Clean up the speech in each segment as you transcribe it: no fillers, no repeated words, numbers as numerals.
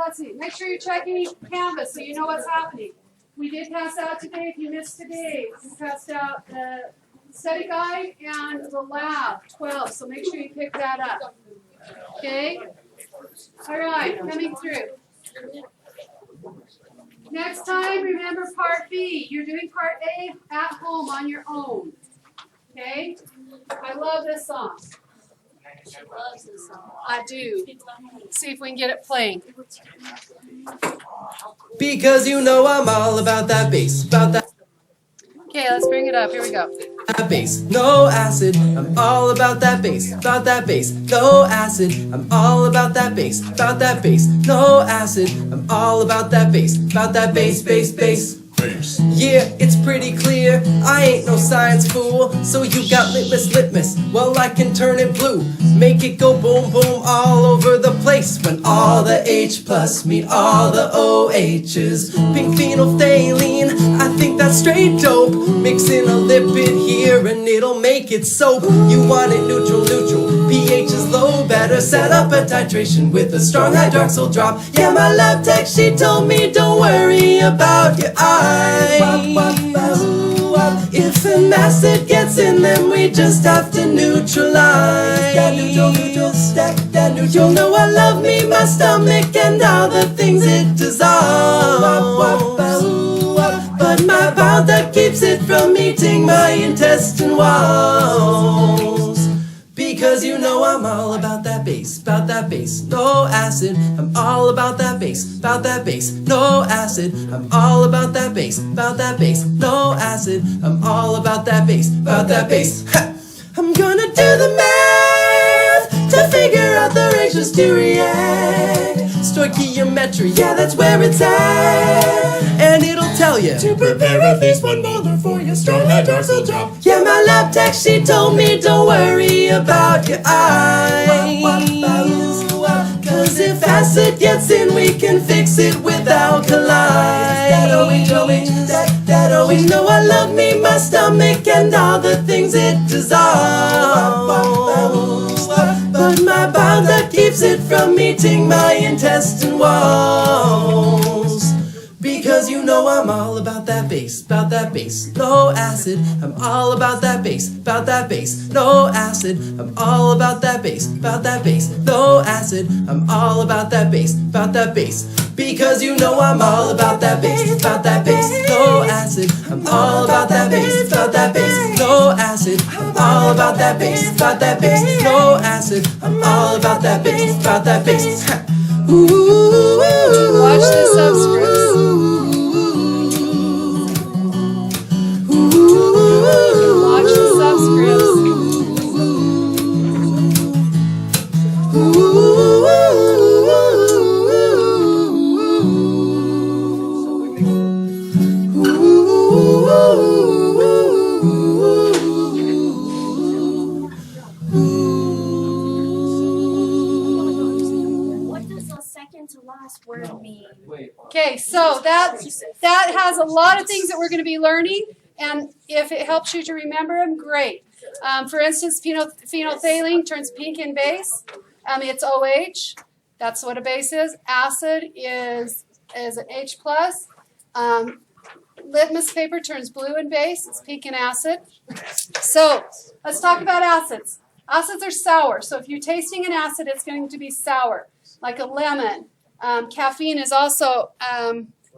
let's see. Make sure you're checking Canvas so you know what's happening. We did pass out today. If you missed today, we passed out the study guide and the lab 12. So make sure you pick that up. Okay? All right, coming through. Next time, remember Part B. You're doing Part A at home on your own. Okay? I love this song. I do. See if we can get it playing. Because you know I'm all about that bass, about that Okay, let's bring it up. Here we go. bass, no acid. I'm all about that bass, no acid. I'm all about that bass, no acid. I'm all about that bass, bass. Yeah, it's pretty clear, I ain't no science fool. So you got litmus, well I can turn it blue. Make it go boom boom all over the place. When all the H plus meet all the OHs. Pink phenolphthalein, I think that's straight dope. Mix in a lipid here and it'll make it soap. You want it neutral, pH is low. Better set up a titration with a strong hydroxyl drop. Yeah, my lab tech, she told me don't worry about your eyes. If an acid gets in them, we just have to neutralize. That neutral. You know I love me, my stomach, and all the things it dissolves. But my bowel that keeps it from eating my intestine walls. Because you know I'm all about that bass, no acid. I'm all about that bass, no acid. I'm all about that bass, no acid. I'm all about that bass, Ha! I'm gonna do the math to figure out the ratios to react. Stoichiometry, yeah, that's where it's at. And it'll tell you to prepare at least 1 molar for your strong hydroxyl drop. Yeah, my lab tech, she told me don't worry about your eyes. Cause if acid gets in, we can fix it with alkali. That always know I love me, my stomach, and all the things it dissolves. But my bowel that keeps it from eating my intestine walls. Because you know I'm all about that bass, no acid. I'm all about that bass, no acid. I'm all about that bass, no acid. I'm all about that bass, Because you know I'm all about that bass, no acid. I'm all about that bass, no acid. I'm all about that bass, no acid. I'm all about that bass, Ooh. Watch the subscripts. Watch the subscripts. What does the second to last word mean? Okay, so that has a lot of things that we're going to be learning, and if it helps you to remember them, great. For instance, phenolphthalein turns pink in base. It's OH. That's what a base is. Acid is an H plus. Litmus paper turns blue in base. It's pink in acid. So let's talk about acids. Acids are sour. So if you're tasting an acid, it's going to be sour, like a lemon. Caffeine is also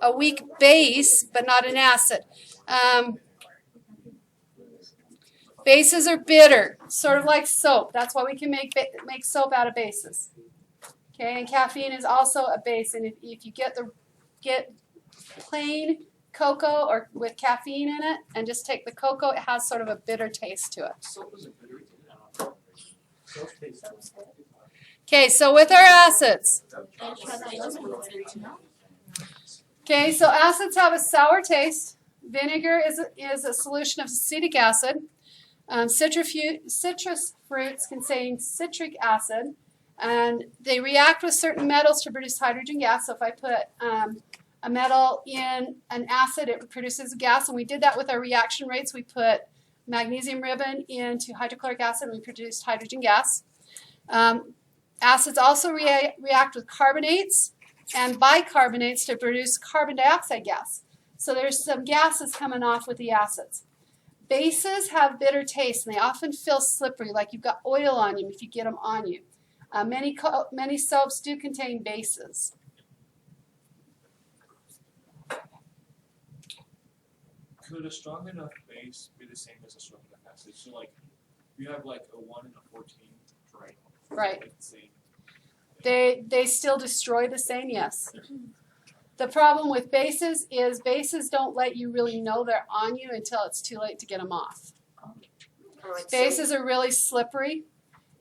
a weak base, but not an acid. Bases are bitter, sort of like soap. That's why we can make soap out of bases. Okay, and caffeine is also a base. And if you get plain cocoa or with caffeine in it, and just take the cocoa, it has sort of a bitter taste to it. Okay, so with our acids. Okay, so acids have a sour taste. Vinegar is a solution of acetic acid. Citrus fruits contain citric acid, and they react with certain metals to produce hydrogen gas. So if I put a metal in an acid, it produces a gas, and we did that with our reaction rates. We put magnesium ribbon into hydrochloric acid, and we produced hydrogen gas. Acids also react with carbonates. and bicarbonates to produce carbon dioxide gas. So there's some gases coming off with the acids. Bases have bitter taste, and they often feel slippery, like you've got oil on you if you get them on you. Many soaps do contain bases. Could a strong enough base be the same as a strong enough acid? So like, you have like a 1 and a 14 terrain. Right. Like the same. They still destroy the same, yes. The problem with bases is bases don't let you really know they're on you until it's too late to get them off. Bases are really slippery,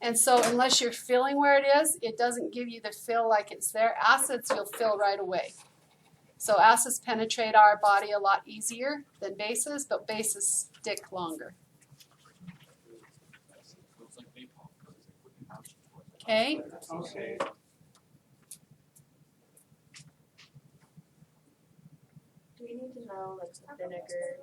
and so unless you're feeling where it is, it doesn't give you the feel like it's there. Acids you'll feel right away. So acids penetrate our body a lot easier than bases, but bases stick longer. Looks like napalm. Okay? Okay. Do we need to know like the vinegar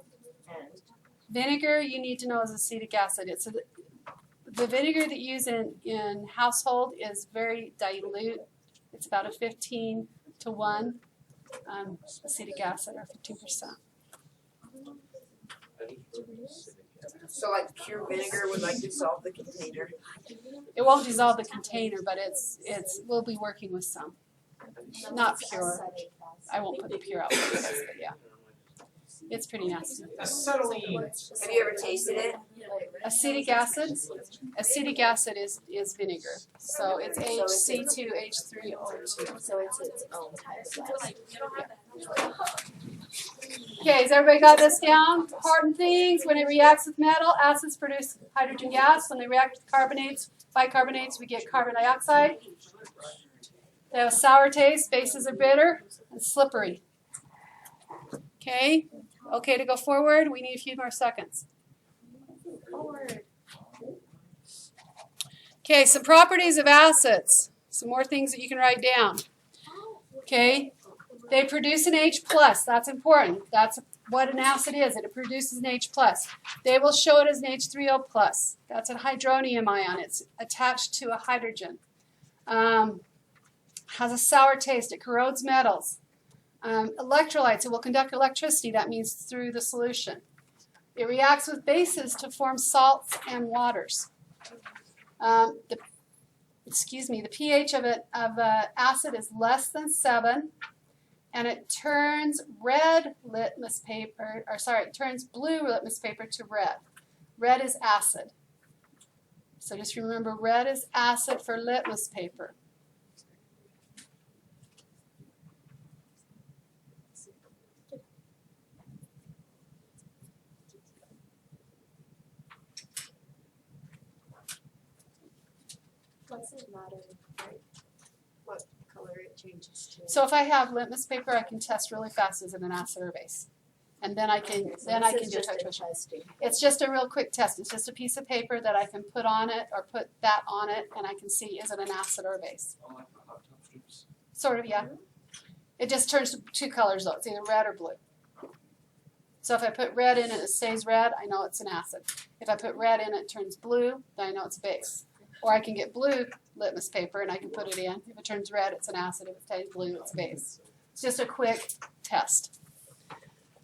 and Vinegar you need to know is acetic acid. It's the vinegar that you use in household is very dilute. It's about a 15 to 1 acetic acid, or 15%. So like pure vinegar would like dissolve the container. It won't dissolve the container, but we'll be working with some. Not pure. I won't put the pure out for this, but yeah. It's pretty nasty. Acetylene. Have you ever tasted it? Acetic acid is vinegar. So it's HC2H3O2. so it's its own type of Okay, has everybody got this down? Important things, when it reacts with metal, acids produce hydrogen gas. When they react with carbonates, bicarbonates, we get carbon dioxide. They have a sour taste, bases are bitter and slippery. Okay, okay to go forward, we need a few more seconds. forward. Okay, some properties of acids. Some more things that you can write down. Okay, they produce an H+. That's important. That's what an acid is. It produces an H+. They will show it as an H3O+. That's a hydronium ion. It's attached to a hydrogen. Has a sour taste. It corrodes metals. Electrolytes. It will conduct electricity. That means through the solution. It reacts with bases to form salts and waters. The pH of an acid is less than 7, and it turns it turns blue litmus paper to red. Red is acid. So just remember, red is acid for litmus paper. What's it matter? Like, what color it changes to? So if I have litmus paper, I can test really fast is it an acid or base, and then I can do titration. It's just a real quick test. It's just a piece of paper that I can put on it or put that on it, and I can see is it an acid or a base. I like the hot tub strips. Sort of, yeah. It just turns to two colors though. It's either red or blue. So if I put red in it, it stays red. I know it's an acid. If I put red in it, it turns blue. Then I know it's a base. Or I can get blue litmus paper and I can put it in. If it turns red, it's an acid. If it turns blue, it's a base. It's just a quick test.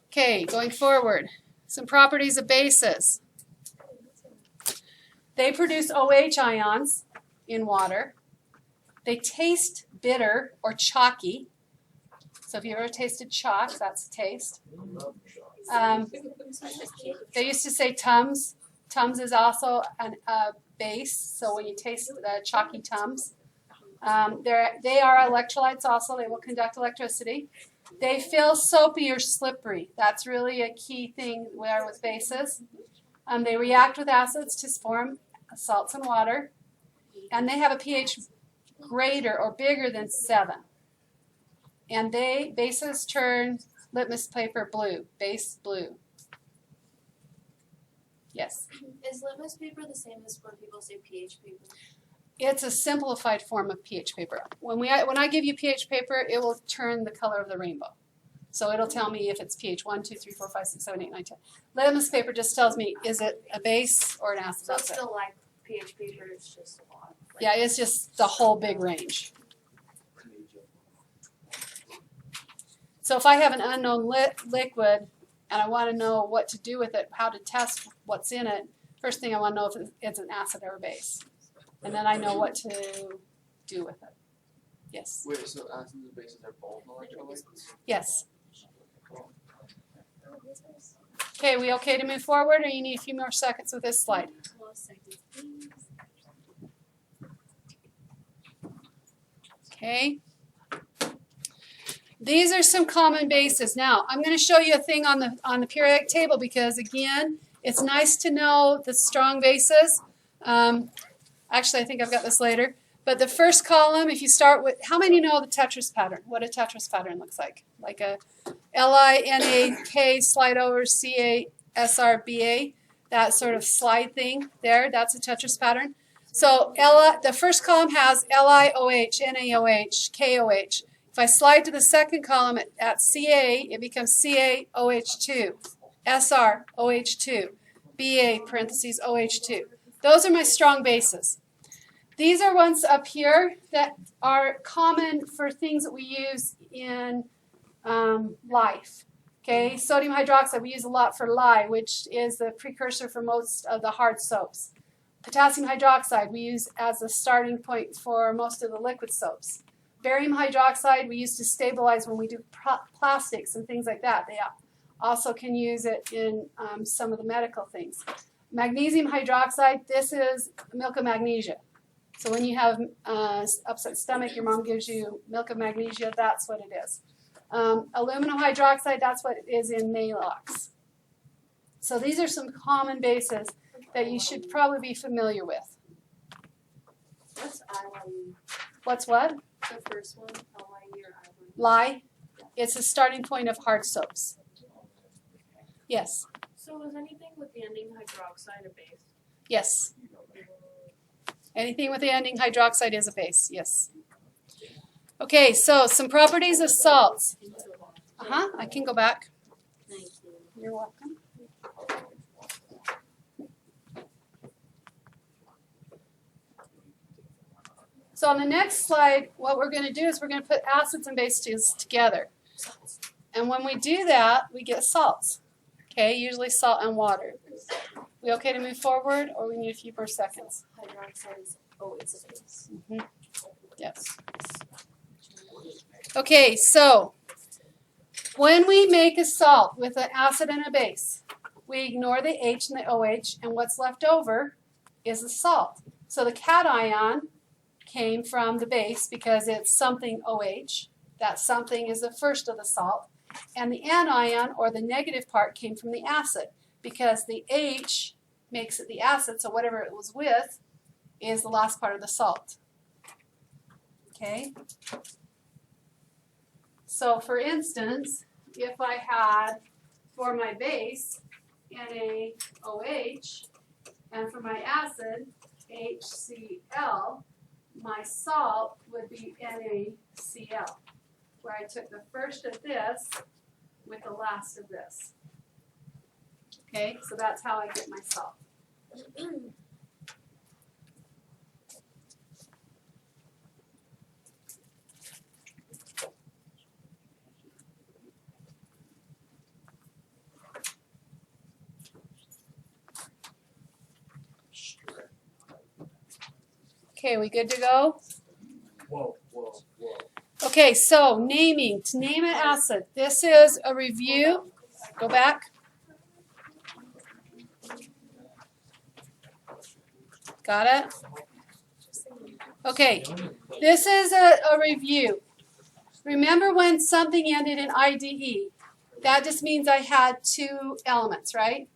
Okay, going forward. Some properties of bases. They produce OH ions in water. They taste bitter or chalky. So if you ever tasted chalk, that's a taste. They used to say Tums. Tums is also a base, so when you taste the chalky Tums, they are electrolytes also. They will conduct electricity. They feel soapy or slippery. That's really a key thing with bases. They react with acids to form salts and water, and they have a pH greater or bigger than 7. And bases turn litmus paper blue, base blue. Yes? Is litmus paper the same as when people say pH paper? It's a simplified form of pH paper. When I give you pH paper, it will turn the color of the rainbow. So it'll tell me if it's pH 1, 2, 3, 4, 5, 6, 7, 8, 9, 10. Litmus paper just tells me, is it a base or an acid? So it's That's it. still like pH paper, it's just a lot. Yeah, it's just the whole big range. So if I have an unknown liquid and I want to know what to do with it, how to test what's in it, first thing I want to know if it's an acid or a base. And then I know what to do with it. Yes. Wait, so acids and bases are both electrolytes? Yes. Okay, we okay to move forward, or you need a few more seconds with this slide? Okay. These are some common bases. Now, I'm going to show you a thing on the periodic table because, again, it's nice to know the strong bases. Actually, I think I've got this later. But the first column, if you start with, how many know the Tetris pattern? What a Tetris pattern looks like? Like a L-I-N-A-K slide over C-A-S-R-B-A. That sort of slide thing there, that's a Tetris pattern. So the first column has L-I-O-H, N-A-O-H, K-O-H. If I slide to the second column at Ca, it becomes Ca-OH2, S-R-OH2, B-A parentheses OH2. Those are my strong bases. These are ones up here that are common for things that we use in life. Okay, sodium hydroxide we use a lot for lye, which is the precursor for most of the hard soaps. Potassium hydroxide we use as a starting point for most of the liquid soaps. Barium hydroxide we use to stabilize when we do plastics and things like that. They also can use it in some of the medical things. Magnesium hydroxide, this is milk of magnesia. So when you have upset stomach, your mom gives you milk of magnesia, that's what it is. Aluminum hydroxide, that's what it is in Maalox. So these are some common bases that you should probably be familiar with. What's iodine? What's what? The first one, L-I-E or iodine? Lye. It's a starting point of hard soaps. Yes. So is anything with the ending hydroxide a base? Yes. Anything with the ending hydroxide is a base. Yes. Okay, so some properties of salts. I can go back. Thank you. You're welcome. So on the next slide, what we're going to do is we're going to put acids and bases together. And when we do that, we get salts. Okay, usually salt and water. We okay to move forward, or we need a few more seconds? Hydroxide is always a base. Yes. Okay, so when we make a salt with an acid and a base, we ignore the H and the OH, and what's left over is the salt. So the cation came from the base because it's something OH. That something is the first of the salt. And the anion, or the negative part, came from the acid because the H makes it the acid, so whatever it was with is the last part of the salt. Okay? So for instance, if I had for my base NaOH and for my acid HCl, my salt would be NaCl, where I took the first of this with the last of this. Okay, so that's how I get my salt. Okay, we good to go? Whoa. Okay, so naming. To name an acid, this is a review. Go back. Got it? Okay, this is a review. Remember when something ended in IDE? That just means I had two elements, right?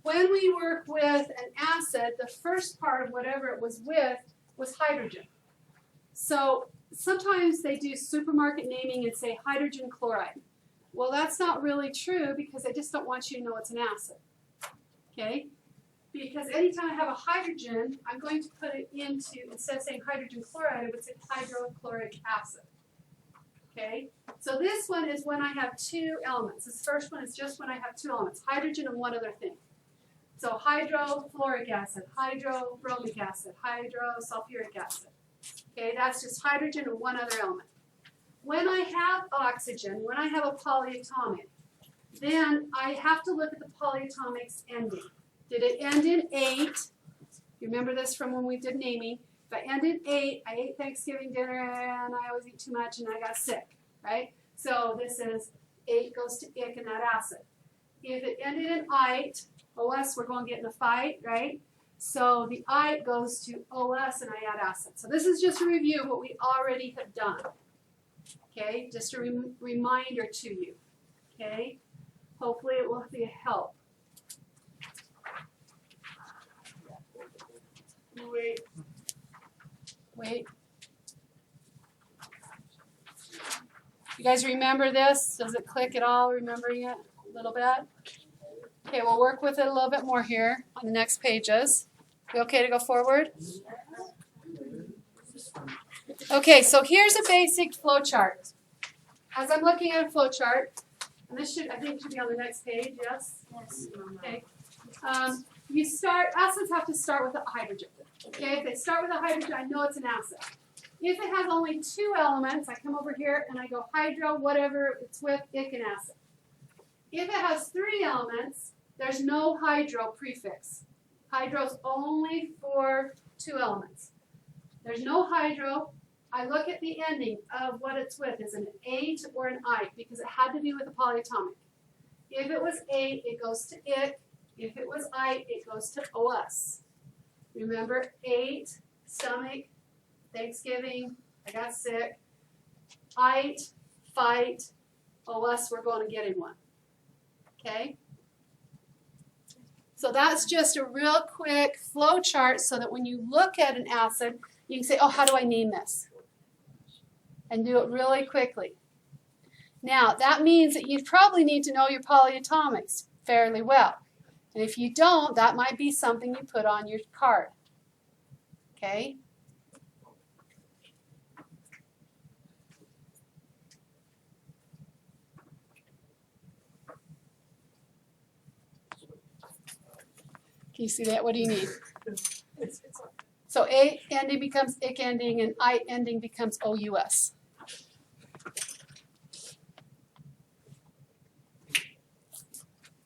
When we work with an acid, the first part of whatever it was with was hydrogen. So sometimes they do supermarket naming and say hydrogen chloride. Well, that's not really true because I just don't want you to know it's an acid. Okay? Because anytime I have a hydrogen, I'm going to put it into, instead of saying hydrogen chloride, I would say hydrochloric acid. Okay? So this one is when I have two elements. This first one is just when I have two elements, hydrogen and one other thing. So hydrofluoric acid, hydrobromic acid, hydrosulfuric acid. Okay, that's just hydrogen and one other element. when I have oxygen, when I have a polyatomic, then I have to look at the polyatomics ending. Did it end in 8? You remember this from when we did naming. If I end in 8, I ate Thanksgiving dinner and I always eat too much and I got sick, right? So this is 8 goes to ick in that acid. If it ended in ite, OS, we're going to get in a fight, right? So the ite goes to OS and I add acid. So this is just a review of what we already have done. Okay, just a reminder to you. Okay, hopefully it will be a help. Wait. You guys remember this? Does it click at all, remembering it a little bit? Okay, we'll work with it a little bit more here on the next pages. We okay to go forward? Okay, so here's a basic flow chart. As I'm looking at a flow chart, and this should, I think, should be on the next page, yes? Yes. Okay. Acids have to start with a hydrogen. Okay, if they start with a hydrogen, I know it's an acid. If it has only 2 elements, I come over here and I go hydro, whatever it's with, ick and acid. If it has 3 elements, there's no hydro prefix. Hydro's only for 2 elements. There's no hydro. I look at the ending of what it's with. Is it an 8 or an ite? Because it had to be with a polyatomic. If it was 8, it goes to ick. If it was ite, it goes to OS. Remember, 8, stomach, Thanksgiving, I got sick. Ite, fight, OS, we're going to get in one. Okay? So that's just a real quick flow chart so that when you look at an acid, you can say, oh, how do I name this? And do it really quickly. Now, that means that you probably need to know your polyatomics fairly well. And if you don't, that might be something you put on your card. Okay? Can you see that? What do you need? So A ending becomes ick ending and I ending becomes OUS.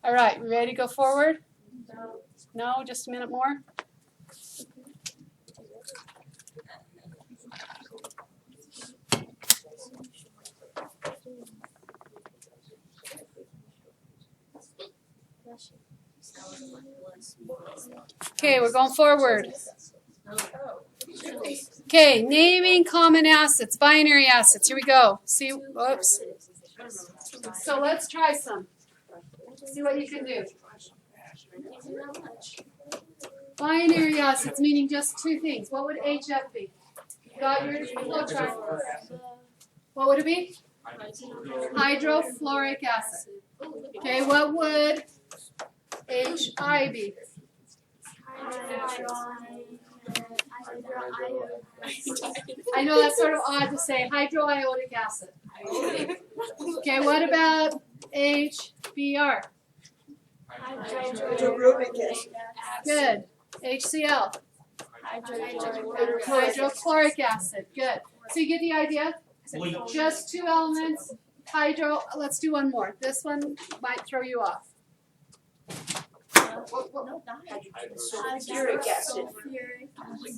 All right, we ready to go forward? No, just a minute more. Okay, we're going forward. Okay, naming common acids, binary acids. Here we go. See, whoops. So let's try some. See what you can do. Binary acids, meaning just 2 things. What would HF be? Got your flow chart. What would it be? Hydrofluoric acid. Okay, what would HI be? I know that's sort of odd to say. Hydroiodic acid. Okay, what about HBr? Hydrochloric acid. Good. HCl? Hydrochloric acid. Good. So you get the idea? Just 2 elements. Hydro. Let's do one more. This one might throw you off. Sulfuric acid.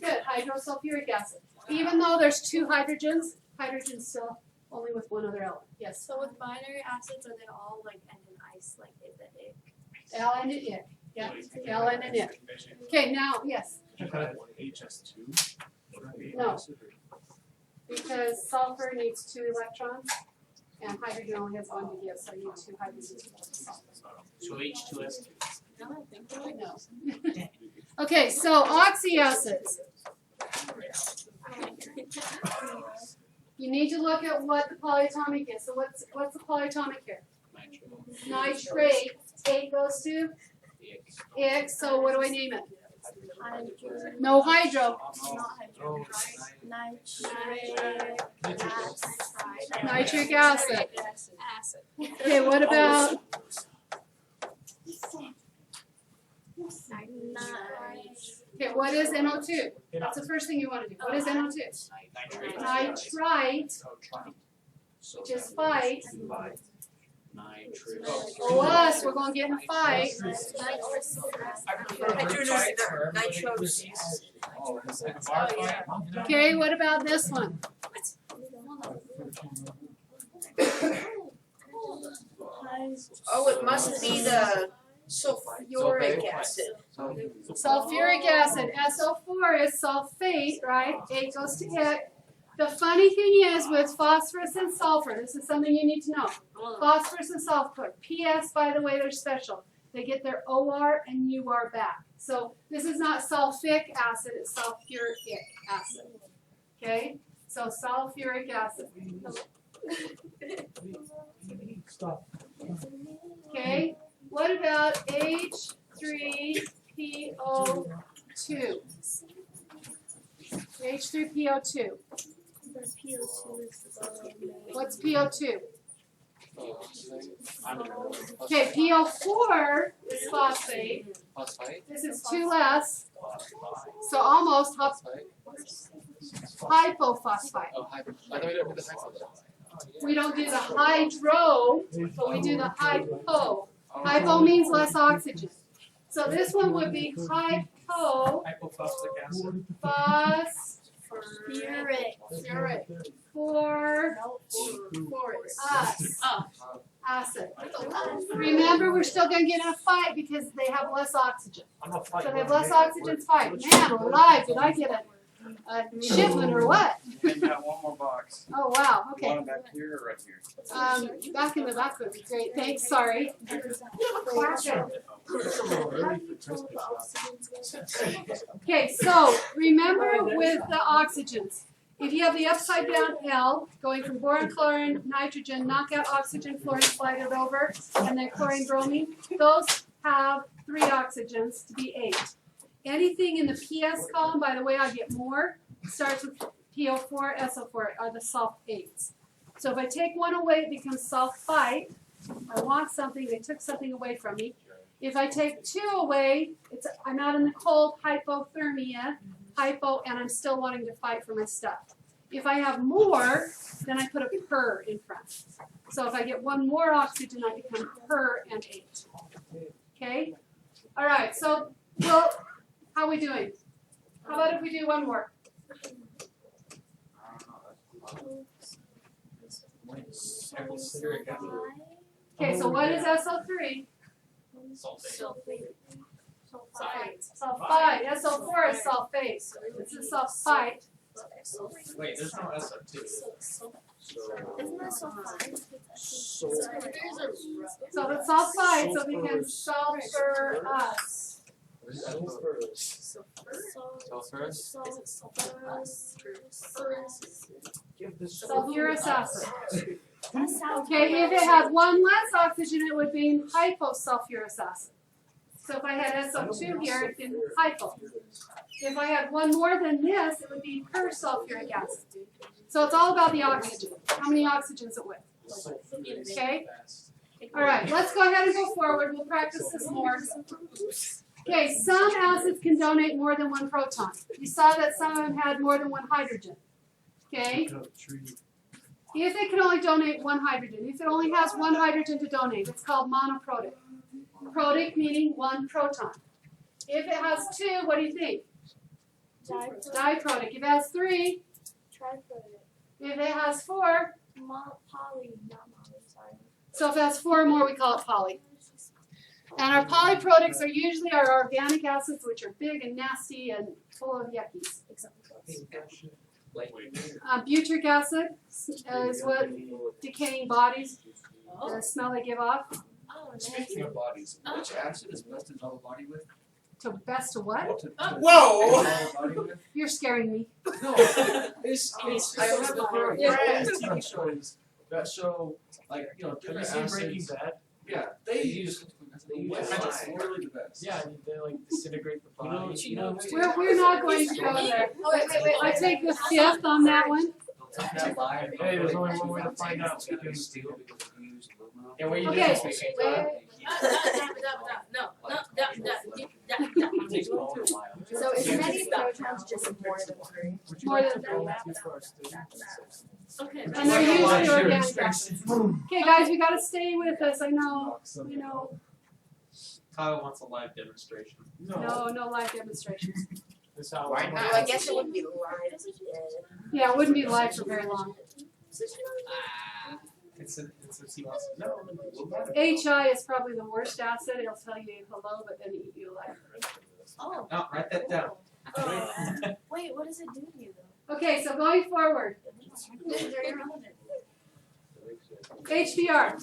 Good. Hydrosulfuric acid. Even though there's 2 hydrogens, hydrogen's still only with 1 other element. Yes. So with binary acids, are they all like end in ice, like the ick? L and an ick. Yeah. L and an ick. Okay. Now, yes. HS2? No. Because sulfur needs 2 electrons, and hydrogen only has 1 to give, so you need 2 hydrogens. So H2S2. No. Okay, so oxyacids. You need to look at what the polyatomic is. So what's the polyatomic here? Nitrate. 8 goes to ick. So what do I name it? No hydro. Nitric acid. Okay, what about okay, what is NO2? That's the first thing you want to do. What is NO2? Nitrite. which is fight. Nitrous. Oh, us, we're gonna get in a fight. Nitrous. Okay, what about this one? Oh, it must be the sulfuric acid. Sulfuric acid, SO4 is sulfate, right? 8 goes to it. The funny thing is with phosphorus and sulfur, this is something you need to know. Phosphorus and sulfur, PS, by the way, they're special. They get their OR and UR back. So this is not sulfic acid, it's sulfuric acid. Okay? So sulfuric acid. Stop. Okay? What about H3PO2? H3PO2. What's PO2? Okay, PO4 is phosphate. This is 2 less. So almost hypophosphite. We don't do the hydro, but we do the hypo. Hypo means less oxygen. So this one would be Hypophosphoric acid. hypophosphoric for us. Acid. Remember, we're still going to get in a fight because they have less oxygen. So they have less oxygen to fight. Man alive, did I get a shipment or what? I got one more box. Oh, wow, okay. One back here or right here? Back in the back would be great. Thanks, sorry. Okay, so remember with the oxygens, if you have the upside down L going from boron, chlorine, nitrogen, knock out oxygen, fluorine, slide it over, and then chlorine, bromine, those have 3 oxygens to be 8. Anything in the PS column, by the way, I get more, starts with PO4, SO4 are the sulfates. So if I take one away, it becomes sulfite. I want something, they took something away from me. If I take 2 away, I'm out in the cold, hypothermia, hypo, and I'm still wanting to fight for my stuff. If I have more, then I put a per in front. So if I get 1 more oxygen, I become per and 8. Okay? All right, so, well, how are we doing? How about if we do one more? Okay, so what is SO3? Sulfite. Sulfite. SO4 is sulfate. This is sulfite. Wait, there's no SO2. Isn't that so fun? So it's sulfite, so we can sulfurous. Sulfurous acid. Okay, if it had 1 less oxygen, it would be hyposulfurous acid. So if I had SO2 here, it'd be hypo. If I had 1 more than this, it would be persulfuric acid. So it's all about the oxygen. How many oxygens it with? Okay? All right, let's go ahead and go forward. We'll practice this more. Okay, some acids can donate more than 1 proton. You saw that some of them had more than 1 hydrogen. Okay? If it can only donate 1 hydrogen, if it only has 1 hydrogen to donate, it's called monoprotic. Protic meaning 1 proton. If it has 2, what do you think? Diprotic. If it has 3, if it has 4, so if it has 4 or more, we call it poly. And our polyprotics are usually our organic acids, which are big and nasty and full of yuckies. Butyric acid is what decaying bodies, the smell they give off. Speaking of bodies, which acid is best to dull the body with? To best to what? Whoa! You're scaring me. No, it's I remember TV shows that show, like, you know, different acids. Breaking Bad? Yeah, they use it's literally the best. Yeah, and they like disintegrate the body. We're not going to go there. I take the 5th on that one. Hey, there's only one way to find out. And what you Okay. So is many protons just more than 3? More than 3. Okay. And they're usually organic acids. Okay, guys, we gotta stay with us. I know. Kyle wants a live demonstration. No live demonstrations. This how Why not? I guess it wouldn't be live. Yeah, it wouldn't be live for very long. It's a he wants to know. HI is probably the worst acid. It'll tell you hello, but then eat you alive. Oh. No, write that down. Wait, what does it do to you though? Okay, so going forward, Very relevant. HBr.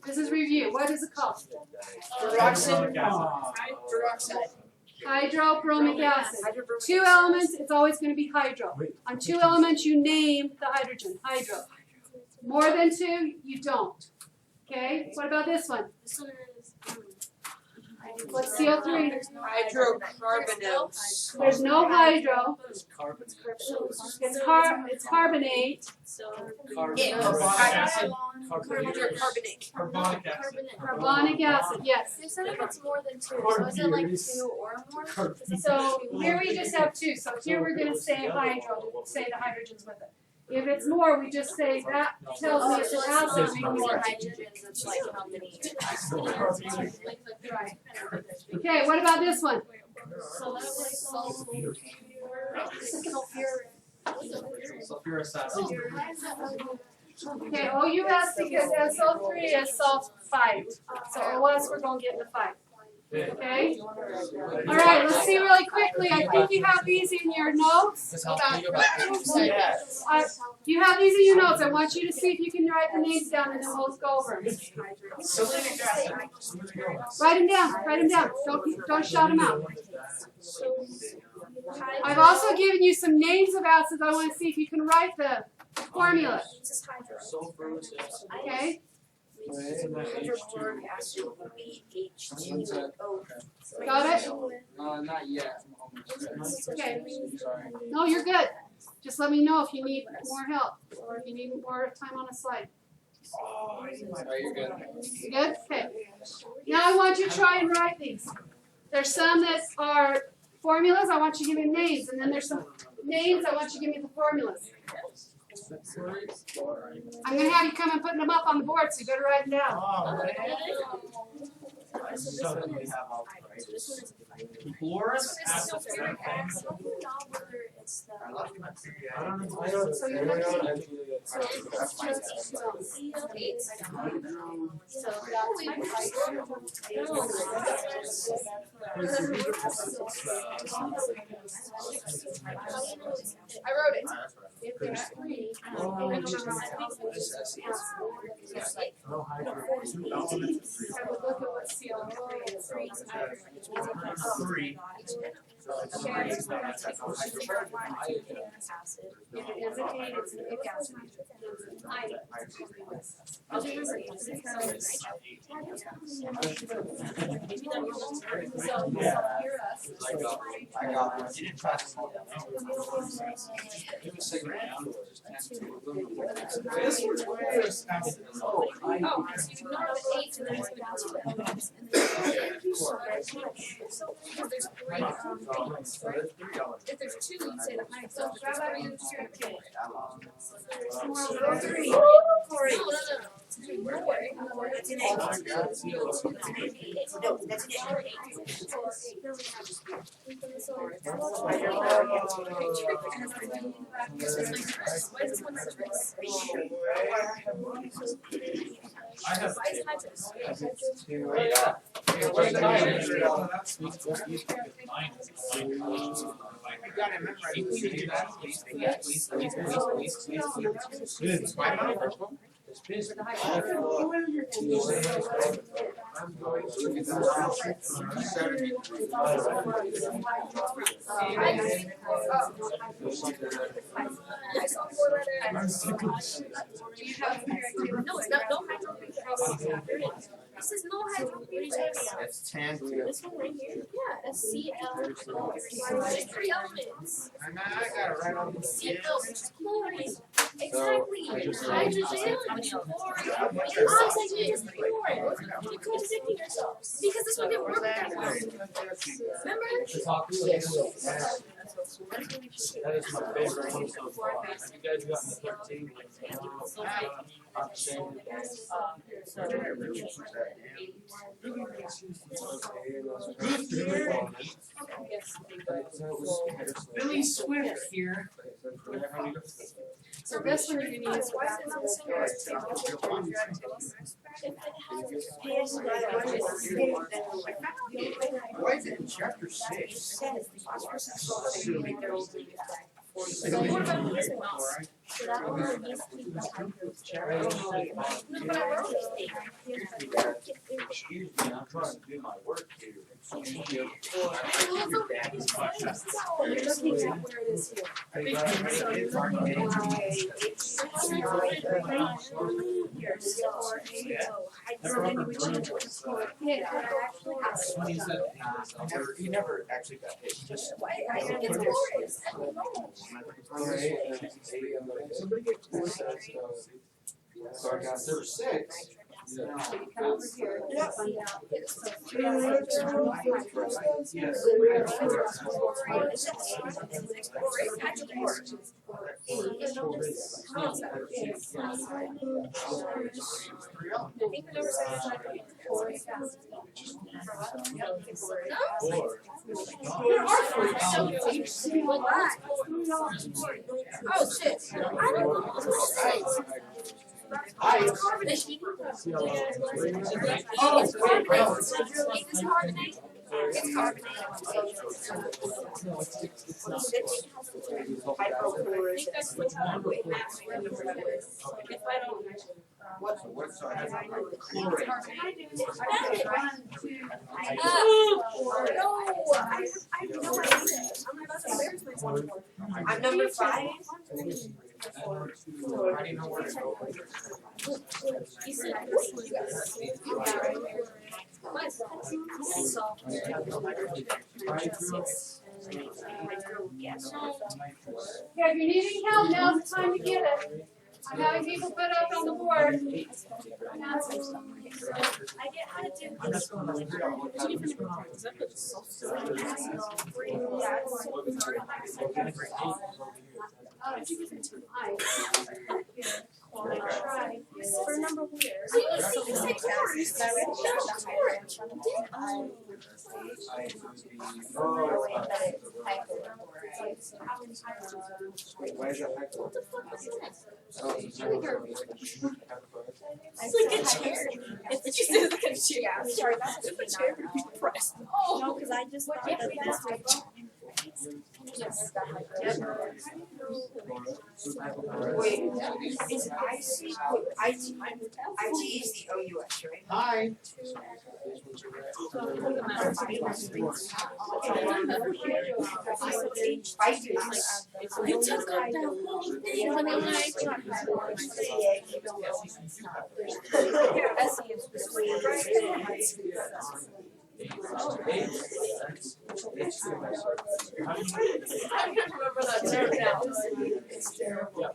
This is review. What is it called? Peroxide. Hydrobromic acid. 2 elements, it's always going to be hydro. On 2 elements, you name the hydrogen, hydro. More than 2, you don't. Okay, what about this one? This one is. What's CO3? Hydrocarbonate. There's no hydro. Carbon. It's carbonate. So. Carbonate. Carbonic acid. Carbonic acid, yes. You said if it's more than 2, so is it like 2 or more? So here we just have 2. So here we're going to say hydro, say the hydrogens with it. If it's more, we just say that tells me it's an acid. How many hydrogens, it's like how many. Right. Okay, what about this one? Sulfurous acid. Okay, OUS because SO3 is sulfide. So OS we're going to get in the fight. Okay? All right, let's see really quickly. I think you have these in your notes. You have these in your notes. I want you to see if you can write the names down and then we'll go over them. Write them down. Write them down. Don't shout them out. I've also given you some names of acids. I want to see if you can write the formula. Okay? Hydrochloric acid would be H2O. Got it? Not yet. Okay. Sorry. No, you're good. Just let me know if you need more help or if you need more time on a slide. Oh, you're good. You good? Okay. Now I want you to try and write these. There's some that are formulas. I want you to give me names. And then there's some names. I want you to give me the formulas. I'm going to have you come and put them up on the board, so you better write them down. Chlorous acid. So you're not whether it's the. So you're not so it's just so I wrote it. if there's 3, I would look at what CO3 is. Three. If it is an 8, it's an ic acid. If it's an I, it's a lewis. This one's chlorous acid. If there's 2, you say the high. So I have. No, it's not. No hydrogen. This is no hydrogen. It's tan. This one right here. Yeah, SCl. There's 3 elements. I got it right on the CL, which is chlorine. Exactly. Hydrogen, which is chlorine. Oxygen is chlorine. You're contradicting yourself. Because this one didn't work that well. Remember? That is my favorite one so far. Have you guys gotten the 13? Billy Swift here. So this one you can use. Why is it in chapter 6? Excuse me, I'm trying to do my work here. You're looking at where it is here. He never actually got hit. Just somebody get close. So I got there were 6. So you come over here, you find out. Yes. Oh, shit. It's carbonate. Oh, It's carbonate. It's carbonate. It's carbonate. I think that's what's on the way back. If I don't. What's No, I have no idea. I'm about to embarrass myself. I'm number 5. How do you know where to go? You said Yeah, if you're needing help, now's the time to get it. I'm having people put up on the board. I get how to do this. Two different parts. For number 1. Why is that like It's like a chair. It's just like a chair. Sorry, that's a chair. Press. Oh. No, because I just thought that this was. Wait, is IT is the OUS, right? Hi. You took out that whole thing when I I can't remember that term now. It's terrible.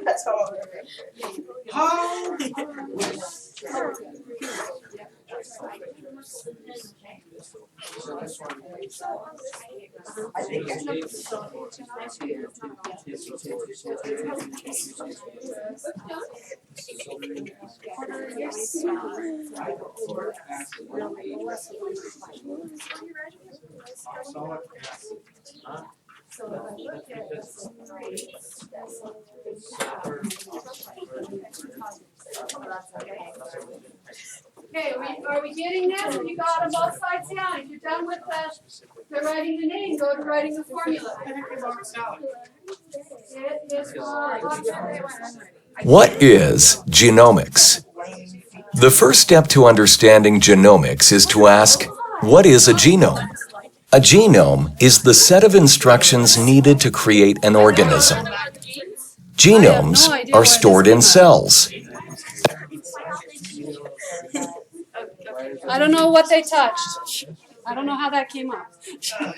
That's how I think I know. Okay, are we getting this? You got them both sides down. If you're done with the writing the name, go to writing the formula. It is What is genomics? The first step to understanding genomics is to ask, what is a genome? A genome is the set of instructions needed to create an organism. Genomes are stored in cells. I don't know what they touched. I don't know how that came up. I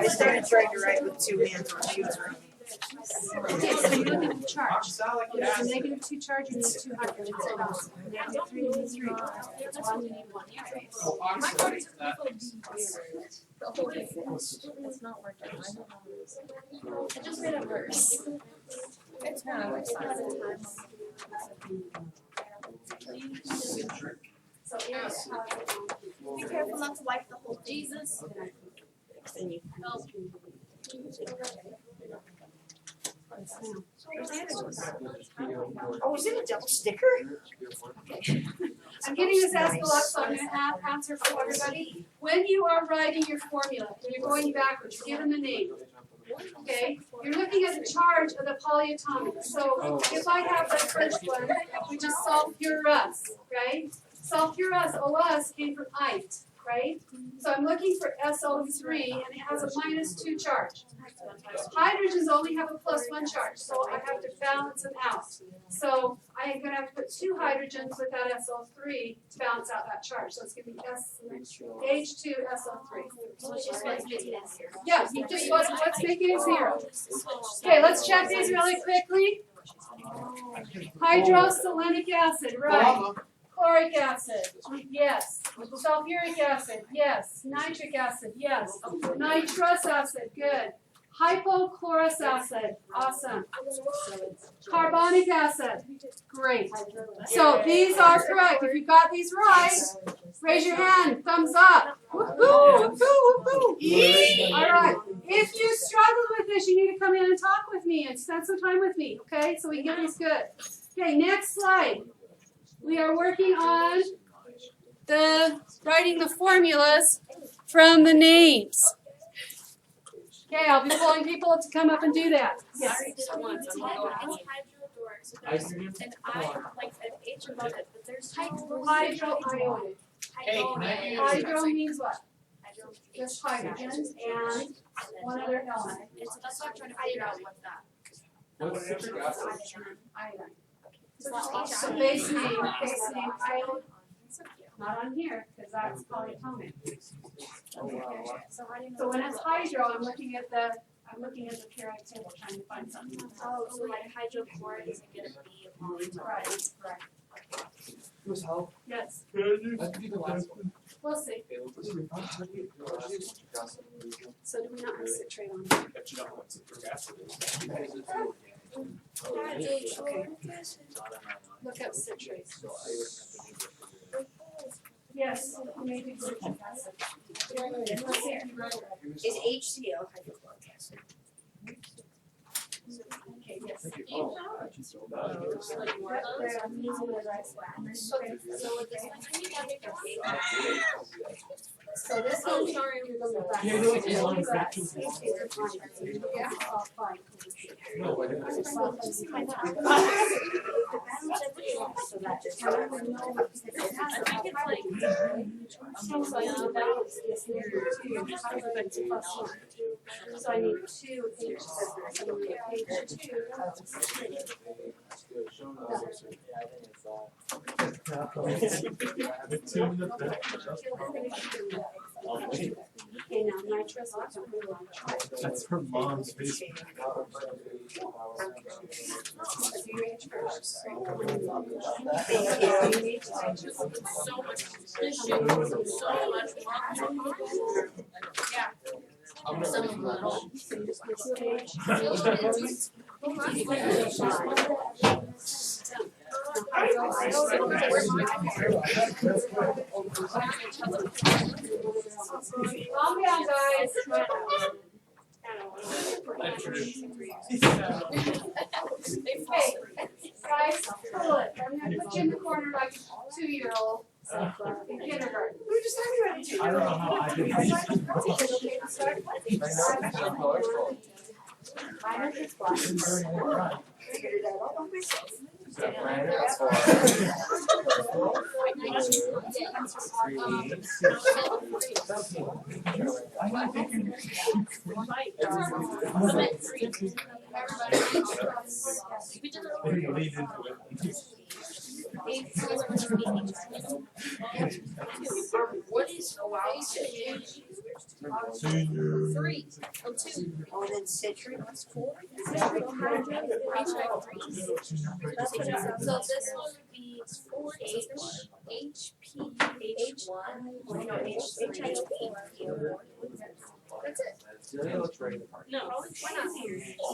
started trying to write with 2 hands on shoes. Okay, so you look at the charge. If it's a negative 2 charge, you need 2 hydrogens. Negative 3, you need 3. 1, you need 1. It's not working. I just made it worse. It's not worse. So be careful not to wipe the whole Jesus. Oh, is it a double sticker? I'm getting this asked a lot, so I'm going to answer for everybody. When you are writing your formula, when you're going backwards, you're given the name. Okay, you're looking at the charge of the polyatomic. So if I have the first one, which is sulfurous, right? Sulfurous, OS came from ite, right? So I'm looking for SO3, and it has a -2 charge. Hydrogens only have a +1 charge, so I have to balance them out. So I'm going to have to put 2 hydrogens with that SO3 to balance out that charge. So it's going to be H2SO3. Yeah, you just what's making it 0? Okay, let's check these really quickly. Hydroselenic acid, right. Chloric acid, yes. Sulfuric acid, yes. Nitric acid, yes. Nitrous acid, good. Hypochlorous acid, awesome. Carbonic acid, great. So these are correct. If you got these right, raise your hand, thumbs up. Woohoo, woohoo, woohoo. All right. If you struggled with this, you need to come in and talk with me and spend some time with me, okay? So we can get this good. Okay, next slide. We are working on writing the formulas from the names. Okay, I'll be calling people to come up and do that. Yes. It's hydrofluoric. And I like an H above it, but there's Hydroionic. Hydro means what? Just hydrogens and one other element. And so that's what I'm trying to figure out what's that. What's citric acid? Iodine. So base name iodine. Not on here, because that's polyatomic. So when it's hydro, I'm looking at the periodic table trying to find something. Oh, so like hydrochloric doesn't get a B upon. Right, right. Who's help? Yes, Let's do the last one. we'll see. So do we not have citrate on? But you don't know what citric acid is. Look up citrate. Yes, maybe citric acid. Let's see if you wrote it. Is HCl hydrochloric acid? Okay, yes. So this one, sorry, we're going back. Yeah, no, it's on Yeah, all fine. No, I didn't. So I need 2 H's. H2. Okay, now nitrous. That's her mom's face. I'm gonna read that. Calm down, guys. Hey, guys, hold it. I'm gonna put you in the corner like a 2-year-old in kindergarten. We were just talking about it. I don't know how I did Figured it out all by myself. What is oxygen? Senior. 3. Oh, 2. Oh, and then citric was 4. So this one would be 4H, HPH1, HIO4. That's it. No, why not?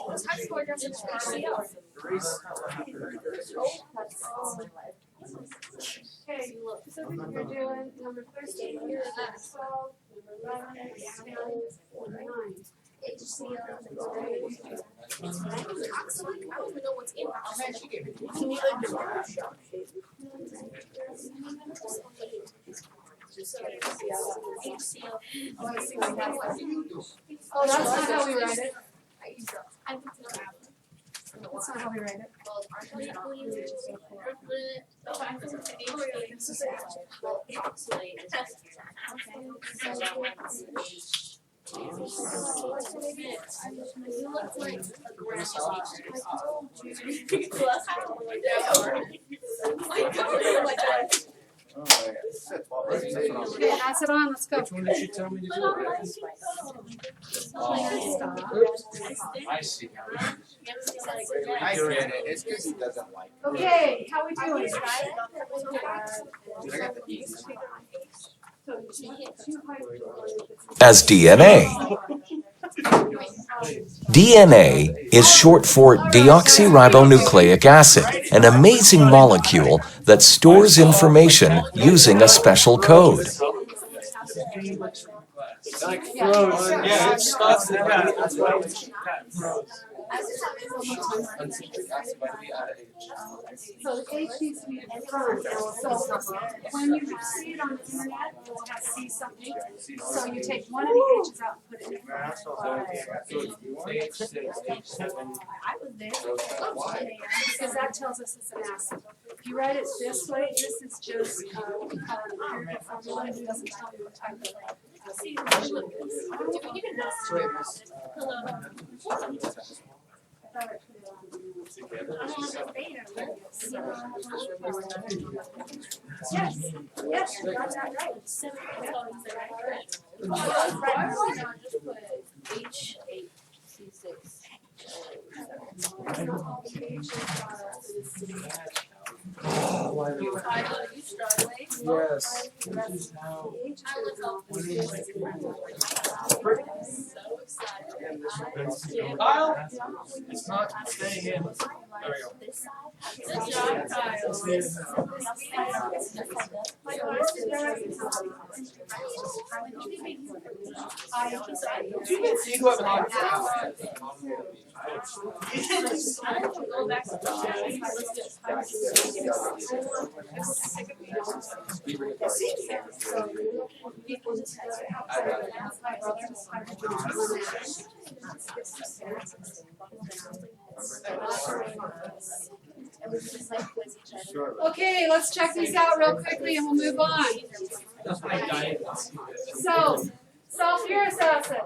Those high score doesn't HCl. Okay, so you're doing number 13, you're at 12, 11, 10, 9. HCl. Oxalate? I don't even know what's in oxalate. Can you like just shop shape? HCl. Oh, that's not how we write it. I looked it up. That's not how we write it. Okay, pass it on, let's go. Which one did she tell me to do? I see. I get it. It's because he doesn't like it. Okay, how we doing? I got the easy. As DNA. DNA is short for deoxyribonucleic acid, an amazing molecule that stores information using a special code. Like frozen. Yeah, it's stuck in the back. That's why it's frozen. So the H needs to be in front. So when you see it on the internet, you'll have to see something. So you take one of the H's out and put it in front. I was there. Because that tells us it's an acid. If you write it this way, this is just what we call an empirical formula. It doesn't tell you what type of Yes, yes, you got that right. Yes. Kyle? It's not staying in. There we go. Good job, Kyle. You can see who have an Go back to Okay, let's check these out real quickly and we'll move on. So, sulfuric acid,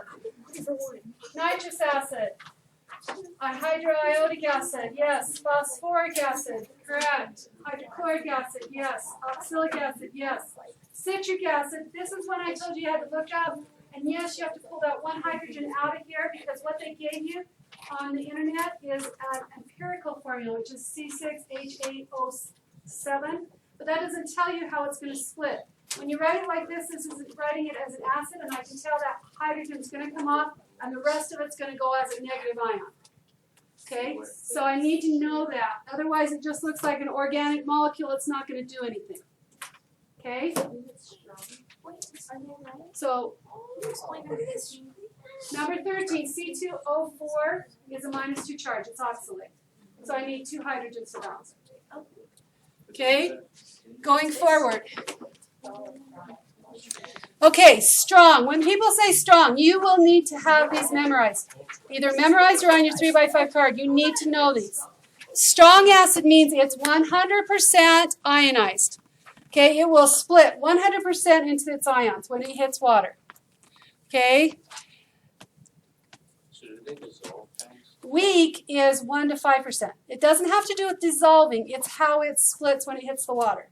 nitrous acid, hydroiodic acid, yes. Phosphoric acid, correct. Hydrochloric acid, yes. Oxalic acid, yes. Citric acid, this is one I told you had to look up. And yes, you have to pull that one hydrogen out of here because what they gave you on the internet is an empirical formula, which is C6H8O7. But that doesn't tell you how it's going to split. When you write it like this is writing it as an acid, and I can tell that hydrogen is going to come off, and the rest of it's going to go as a negative ion. Okay, so I need to know that. Otherwise, it just looks like an organic molecule. It's not going to do anything. Okay? So, number 13, C2O4 is a -2 charge. It's oxalate. So I need 2 hydrogens to balance. Okay? Going forward. Okay, strong. When people say strong, you will need to have these memorized. Either memorized or on your 3x5 card. You need to know these. Strong acid means it's 100% ionized. Okay, it will split 100% into its ions when it hits water. Okay? Weak is 1 to 5%. It doesn't have to do with dissolving. It's how it splits when it hits the water.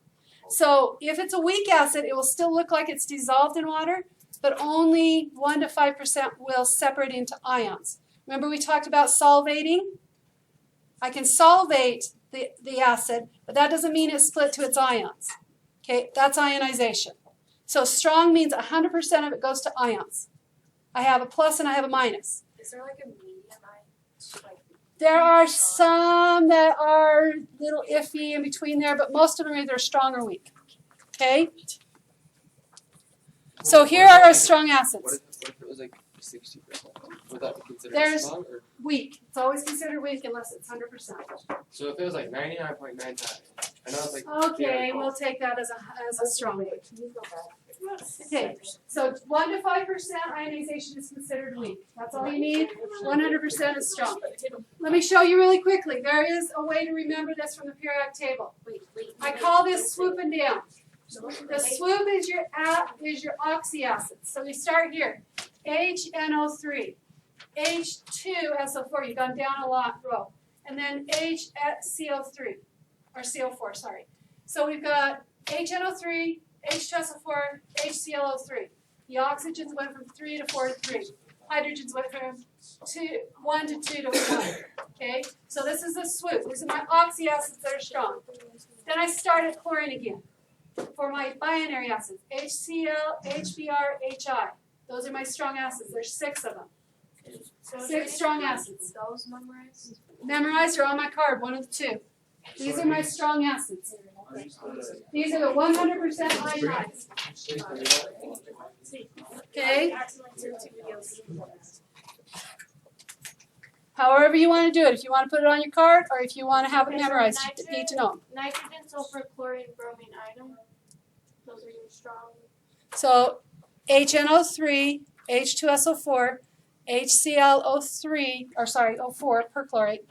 So if it's a weak acid, it will still look like it's dissolved in water, but only 1 to 5% will separate into ions. Remember we talked about solvating? I can solvate the acid, but that doesn't mean it's split to its ions. Okay, that's ionization. So strong means 100% of it goes to ions. I have a plus and I have a minus. Is there like a medium ion? There are some that are a little iffy in between there, but most of them are either strong or weak. Okay? So here are our strong acids. What if it was like 60%? Would that be considered There's- strong? Or, Weak. It's always considered weak unless it's 100%. so if it was like 99.99, I know it's like. Okay, we'll take that as a strong weak. Okay, so 1 to 5% ionization is considered weak. That's all you need. 100% is strong. Let me show you really quickly. There is a way to remember this from the periodic table. I call this swooping down. The swoop is your oxy acid. So we start here. HNO3, H2SO4. You've gone down a lot row, and then HCO3 or CO4. Sorry. So we've got HNO3, H2SO4, HClO3. The oxygens went from 3 to 4 to 3. Hydrogens went from 1 to 2 to 1. Okay, so this is a swoop. These are my oxy acids that are strong. Then I start at chlorine again. For my binary acids, HCl, HBr, HI. Those are my strong acids. There's 6 of them. 6 strong acids. Those memorized? Memorized or on my card, one of the 2. These are my strong acids. These are the 100% ionized. Okay? However you want to do it. If you want to put it on your card or if you want to have it memorized, you need to know. Nitrogen, sulfur, chlorine, bromine, iodine. Those are your strong. So HNO3, H2SO4, HClO3, or sorry, O4 perchlorate.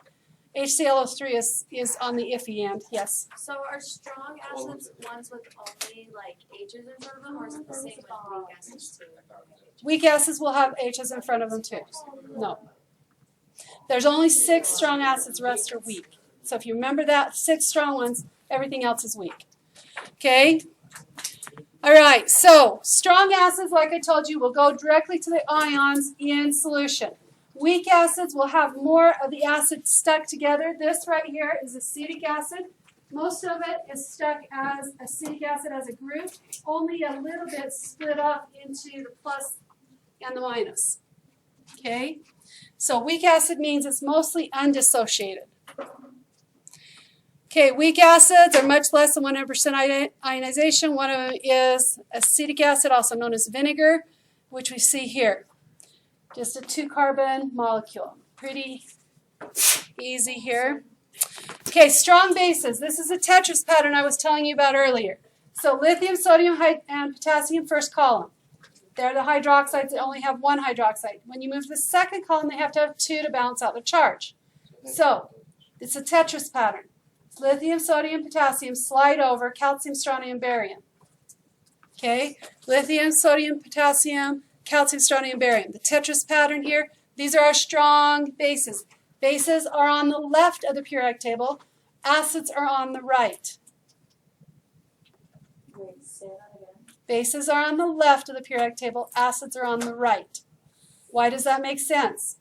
HClO3 is on the iffy end, yes. So are strong acids ones with only like H's in front of them, or is it the same with weak acids too? Weak acids will have H's in front of them too. No. There's only 6 strong acids, the rest are weak. So if you remember that, 6 strong ones, everything else is weak. Okay? All right, so strong acids, like I told you, will go directly to the ions in solution. Weak acids will have more of the acid stuck together. This right here is acetic acid. Most of it is stuck as acetic acid as a group. Only a little bit split up into the plus and the minus. Okay? So weak acid means it's mostly undissociated. Okay, weak acids are much less than 100% ionization. One of them is acetic acid, also known as vinegar, which we see here. Just a 2-carbon molecule. Pretty easy here. Okay, strong bases. This is a Tetris pattern I was telling you about earlier. So lithium, sodium, and potassium, first column. They're the hydroxides that only have 1 hydroxide. When you move to the second column, they have to have 2 to balance out the charge. So it's a Tetris pattern. It's lithium, sodium, potassium, slide over, calcium, strontium, barium. Okay, lithium, sodium, potassium, calcium, strontium, barium. The Tetris pattern here, these are our strong bases. Bases are on the left of the periodic table. Acids are on the right. Bases are on the left of the periodic table. Acids are on the right. Why does that make sense?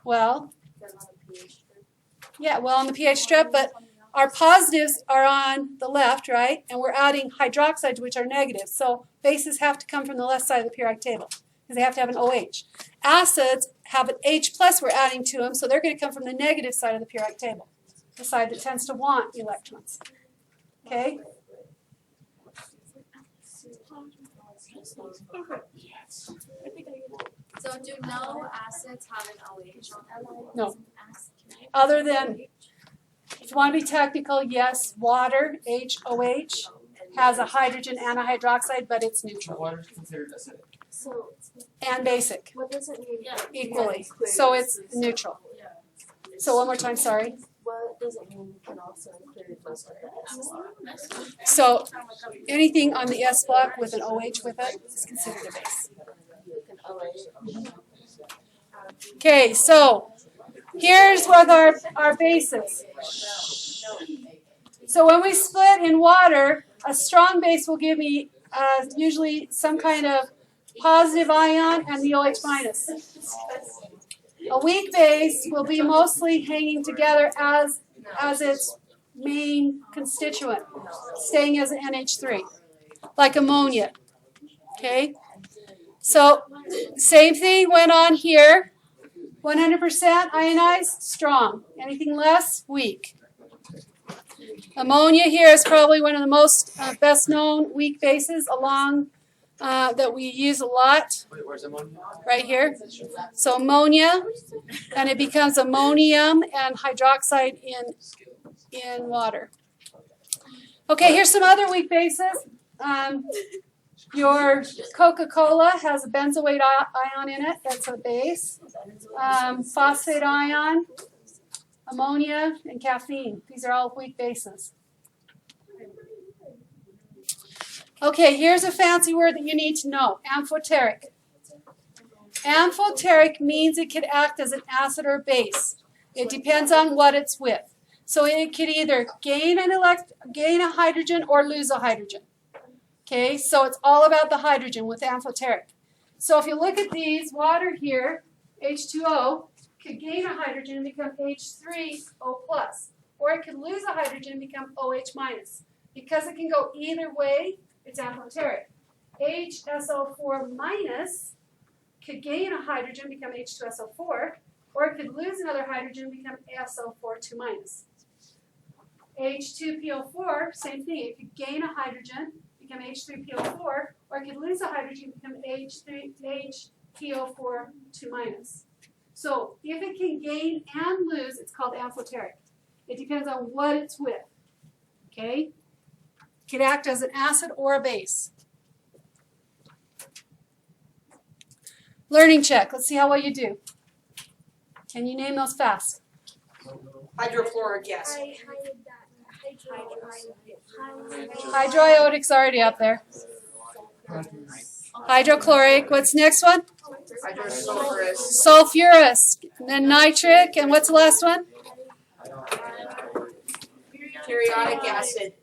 Well, yeah, well on the pH strip, but our positives are on the left, right? And we're adding hydroxides, which are negative. So bases have to come from the left side of the periodic table because they have to have an OH. Acids have an H plus we're adding to them, so they're going to come from the negative side of the periodic table, the side that tends to want electrons. Okay? So do no acids have an OH on them? No. Other than, if you want to be technical, yes, water, HOH, has a hydrogen and a hydroxide, but it's neutral. Water is considered acidic. So And basic, what does it mean? equally. So it's neutral. So one more time, sorry. What does it mean you can also include most of the acids? So anything on the S block with an OH with it is considered a base. An OH. Okay, so here's what our bases. So when we split in water, a strong base will give me usually some kind of positive ion and the OH minus. A weak base will be mostly hanging together as its main constituent, staying as an NH3, like ammonia. Okay? So, same thing went on here. 100% ionized, strong. Anything less, weak. Ammonia here is probably one of the most best known weak bases along that we use a lot. Wait, where's ammonia? Right here. So ammonia, and it becomes ammonium and hydroxide in water. Okay, here's some other weak bases. Your Coca-Cola has a benzoate ion in it. That's a base. Phosphate ion, ammonia, and caffeine. These are all weak bases. Okay, here's a fancy word that you need to know. Amphoteric. Amphoteric means it could act as an acid or base. It depends on what it's with. So it could either gain a hydrogen or lose a hydrogen. Okay, so it's all about the hydrogen with amphoteric. So if you look at these, water here, H2O, could gain a hydrogen and become H3O+, or it could lose a hydrogen and become OH-. Because it can go either way, it's amphoteric. HSO4- could gain a hydrogen and become H2SO4, or it could lose another hydrogen and become SO4 2-. H2PO4, same thing. It could gain a hydrogen, become H3PO4, or it could lose a hydrogen and become HPO4 2-. So if it can gain and lose, it's called amphoteric. It depends on what it's with. Okay? It can act as an acid or a base. Learning check. Let's see how well you do. Can you name those fast? Hydrofluoric acid. Hydroiotic's already up there. Hydrochloric. What's the next one? Hydrosulfurous. Sulfurous. And then nitric. And what's the last one? Periodic acid.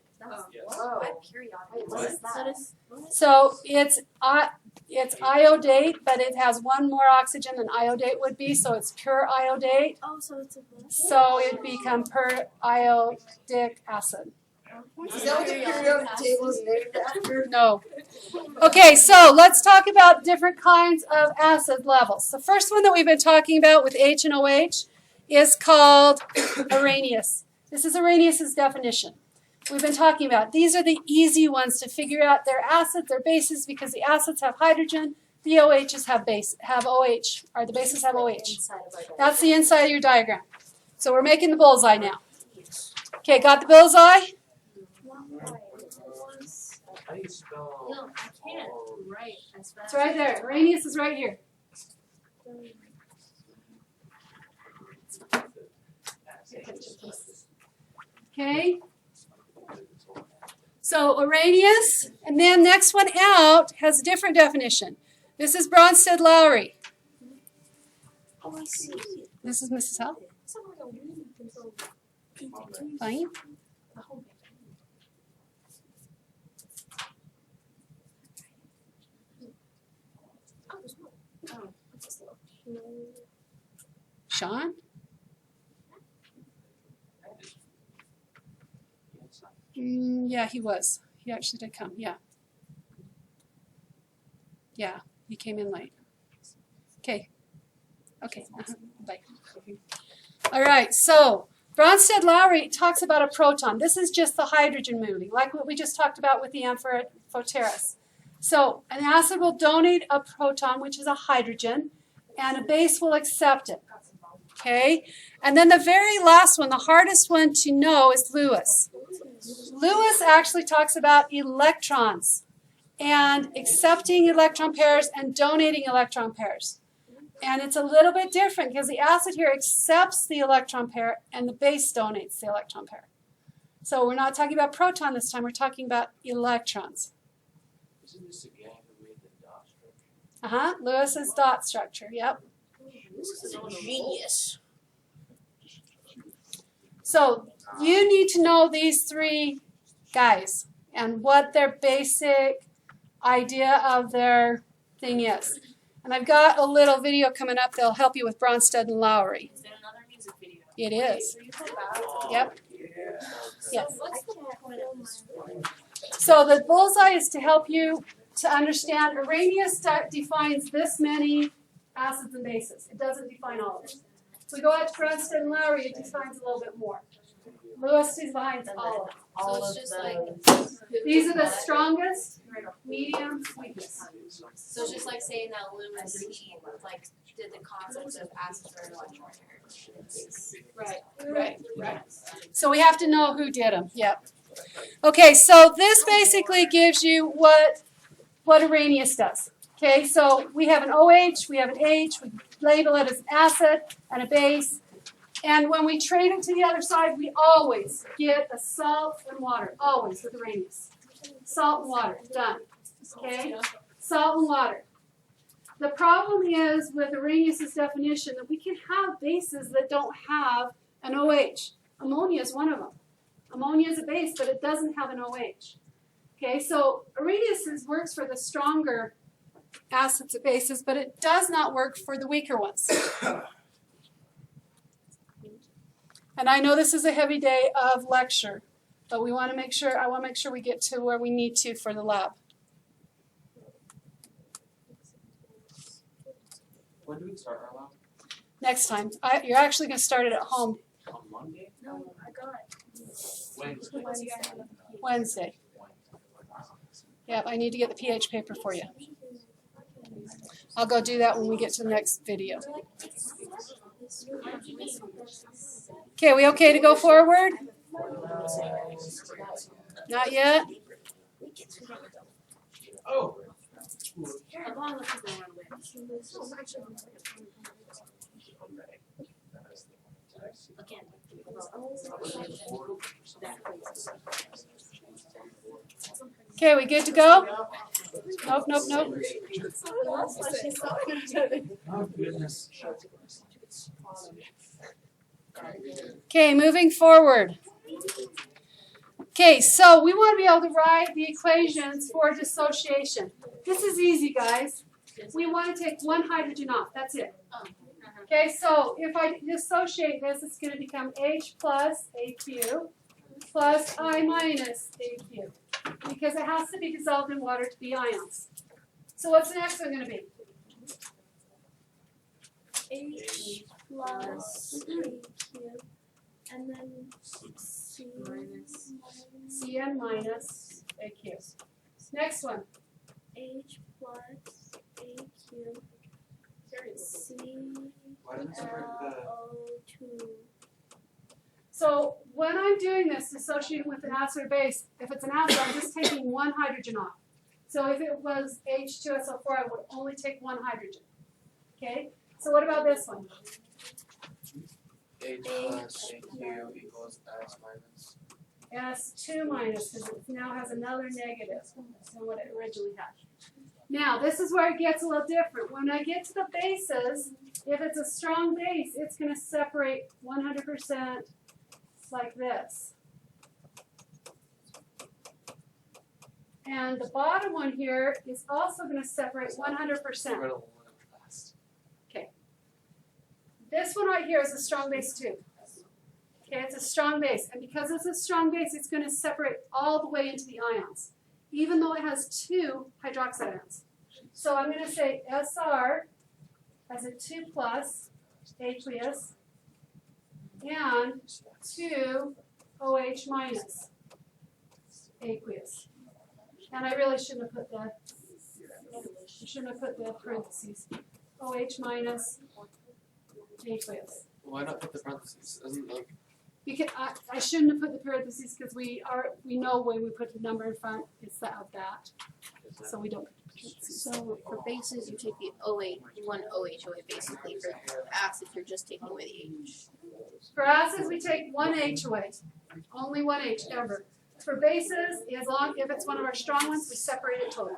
So it's iodate, but it has one more oxygen than iodate would be, so it's pure iodate. Oh, so it's a So it becomes periodic acid. Is that what the periodic table is named after? No. Okay, so let's talk about different kinds of acid levels. The first one that we've been talking about with H and OH is called Arrhenius. This is Arrhenius's definition. We've been talking about. These are the easy ones to figure out. Their acids, their bases, because the acids have hydrogen, the OHs have OH, or the bases have OH. That's the inside of your diagram. So we're making the bullseye now. Okay, got the bullseye? How do you spell? No, I can't. Right. It's right there. Arrhenius is right here. Okay. So Arrhenius, and then next one out has a different definition. This is Bronsted-Lowry. Oh, I see. This is Mrs. Hell. Fine. Sean? Yeah, he was. He actually did come. Yeah. Yeah, he came in late. Okay. Okay. Bye. All right. So Bronsted-Lowry talks about a proton. This is just the hydrogen moving, like what we just talked about with the amphoterous. So an acid will donate a proton, which is a hydrogen, and a base will accept it. Okay? And then the very last one, the hardest one to know, is Lewis. Lewis actually talks about electrons and accepting electron pairs and donating electron pairs. And it's a little bit different because the acid here accepts the electron pair and the base donates the electron pair. So we're not talking about proton this time, we're talking about electrons. Isn't this the guy who made the dot structure? Lewis's dot structure, yep. This is a genius. So you need to know these three guys and what their basic idea of their thing is. And I've got a little video coming up that'll help you with Bronsted and Lowry. Is there another music video? It is. So you said that. Yep. So Yes. what's the point of this? So the bullseye is to help you to understand. Arrhenius defines this many acids and bases. It doesn't define all of it. If we go out to Bronsted and Lowry, it defines a little bit more. Lewis defines all of them. So it's just like. These are the strongest, medium, weakest. So it's just like saying that Lewis like did the concepts of acids or electrons. Right. So we have to know who did them. Yep. Okay, so this basically gives you what Arrhenius does. Okay, so we have an OH, we have an H, we label it as acid and a base. And when we trade it to the other side, we always get a salt and water, always with Arrhenius. Salt and water, done. Okay, salt and water. The problem is with Arrhenius' definition that we can have bases that don't have an OH. Ammonia is one of them. Ammonia is a base, but it doesn't have an OH. Okay, so Arrhenius works for the stronger acids and bases, but it does not work for the weaker ones. And I know this is a heavy day of lecture, but we want to make sure, I want to make sure we get to where we need to for the lab. When do we start our lab? Next time. You're actually going to start it at home On Monday? No, I got it. Wednesday. Yep, I need to get the pH paper for you. I'll go do that when we get to the next video. Okay, we okay to go forward? Not yet? Oh. As long as people run away. Again. Okay, we good to go? Nope. Oh, goodness. Okay, moving forward. Okay, so we want to be able to write the equations for dissociation. This is easy, guys. We want to take one hydrogen off. That's it. Okay, so if I dissociate this, it's going to become H plus AQ plus I minus AQ because it has to be dissolved in water to be ions. So what's the next one going to be? H plus AQ and then C minus Cn minus AQ. Next one. H plus AQ C Why didn't you bring the... O2. So when I'm doing this, dissociating with an acid or base, if it's an acid, I'm just taking one hydrogen off. So if it was H2SO4, I would only take one hydrogen. Okay? So what about this one? H plus AQ equals S minus. S2 minus, because it now has another negative than what it originally had. Now, this is where it gets a little different. When I get to the bases, if it's a strong base, it's going to separate 100% like this. And the bottom one here is also going to separate 100%. Okay. This one right here is a strong base too. Okay, it's a strong base. And because it's a strong base, it's going to separate all the way into the ions, even though it has two hydroxide ions. So I'm going to say SR has a 2 plus aqueous and 2 OH minus aqueous. And I really shouldn't have put the parentheses. OH minus aqueous. Why not put the parentheses? Isn't like... Because I shouldn't have put the parentheses because we know when we put the number in front, it's that of that. So we don't. So for bases, you take the OH, one OH away basically. For acids, you're just taking away the H. For acids, we take one H away. Only one H ever. For bases, if it's one of our strong ones, we separate it totally.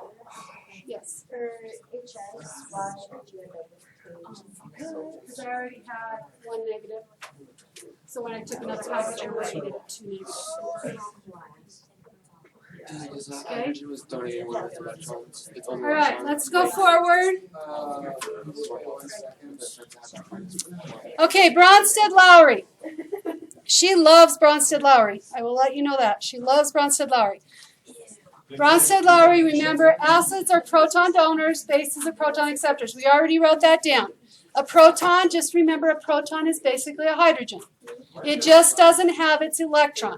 Yes. For HS, why would you end up with Because I already had one negative. So when I took another hydrogen away, I did 2 negatives. Because hydrogen was donated with electrons. It's only All right, electrons. let's go forward. One second. Okay, Bronsted-Lowry. She loves Bronsted-Lowry. I will let you know that. She loves Bronsted-Lowry. Bronsted-Lowry, remember, acids are proton donors, bases are proton acceptors. We already wrote that down. A proton, just remember, a proton is basically a hydrogen. It just doesn't have its electron.